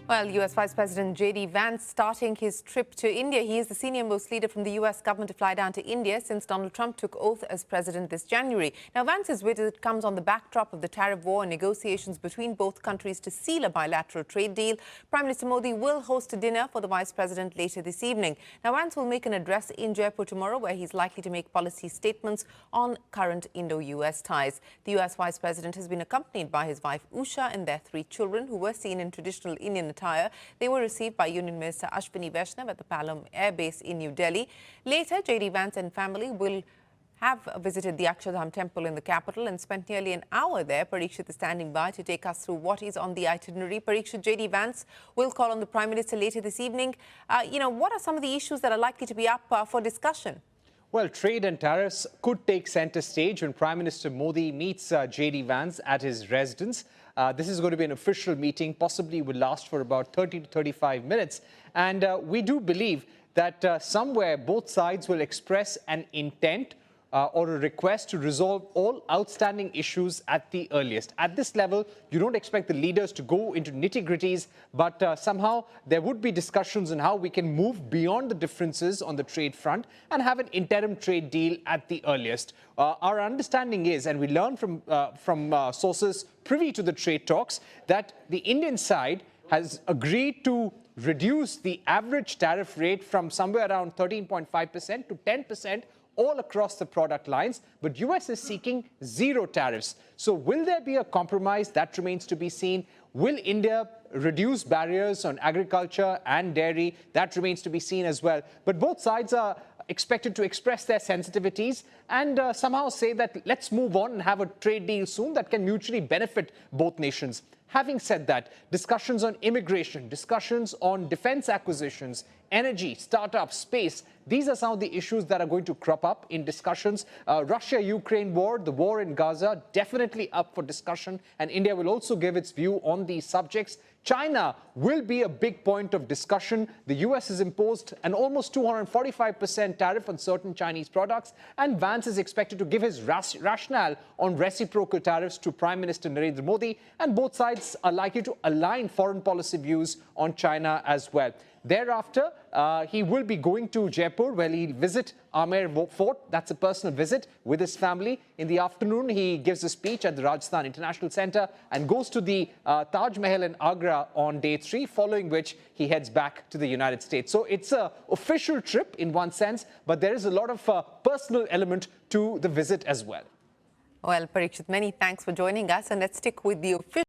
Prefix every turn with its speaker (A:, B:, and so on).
A: Well, U.S. Vice President JD Vance starting his trip to India. He is the senior-most leader from the U.S. government to fly down to India since Donald Trump took oath as president this January. Now, Vance's visit comes on the backdrop of the tariff war and negotiations between both countries to seal a bilateral trade deal. Prime Minister Modi will host a dinner for the Vice President later this evening. Now, Vance will make an address in Jaipur tomorrow, where he's likely to make policy statements on current Indo-U.S. ties. The U.S. Vice President has been accompanied by his wife Usha and their 3 children, who were seen in traditional Indian attire. They were received by Union Minister Ashwini Vaishnav at the Palam Air Base in New Delhi. Later, JD Vance and family will have visited the Akshardham temple in the capital and spent nearly an hour there. Parikshit is standing by to take us through what is on the itinerary. Parikshit, JD Vance will call on the Prime Minister later this evening. What are some of the issues that are likely to be up for discussion?
B: Well, trade and tariffs could take centre stage when Prime Minister Modi meets JD Vance at his residence. This is going to be an official meeting, possibly will last for about 30 to 35 minutes. And we do believe that somewhere both sides will express an intent or a request to resolve all outstanding issues at the earliest. At this level, you don't expect the leaders to go into nitty-gritties, but somehow there would be discussions on how we can move beyond the differences on the trade front and have an interim trade deal at the earliest. Our understanding is, and we learn from sources privy to the trade talks, that the Indian side has agreed to reduce the average tariff rate from somewhere around 13.5% to 10%, all across the product lines, but US is seeking 0 tariffs. So will there be a compromise? That remains to be seen. Will India reduce barriers on agriculture and dairy? That remains to be seen as well. But both sides are expected to express their sensitivities and somehow say that let's move on and have a trade deal soon that can mutually benefit both nations. Having said that, discussions on immigration, discussions on defense acquisitions, energy, startups, space, these are some of the issues that are going to crop up in discussions. Russia-Ukraine war, the war in Gaza, definitely up for discussion, and India will also give its view on these subjects. China will be a big point of discussion. The US has imposed an almost 245% tariff on certain Chinese products, and Vance is expected to give his rationale on reciprocal tariffs to Prime Minister Narendra Modi, and both sides are likely to align foreign policy views on China as well. Thereafter, he will be going to Jaipur, where he'll visit Amer Fort. That's a personal visit with his family. In the afternoon, he gives a speech at the Rajasthan International Centre and goes to the Taj Mahal in Agra on day 3, following which he heads back to the United States. So it's an official trip in one sense, but there is a lot of personal element to the visit as well.
A: Well, Parikshit, many thanks for joining us, and let's stick with the official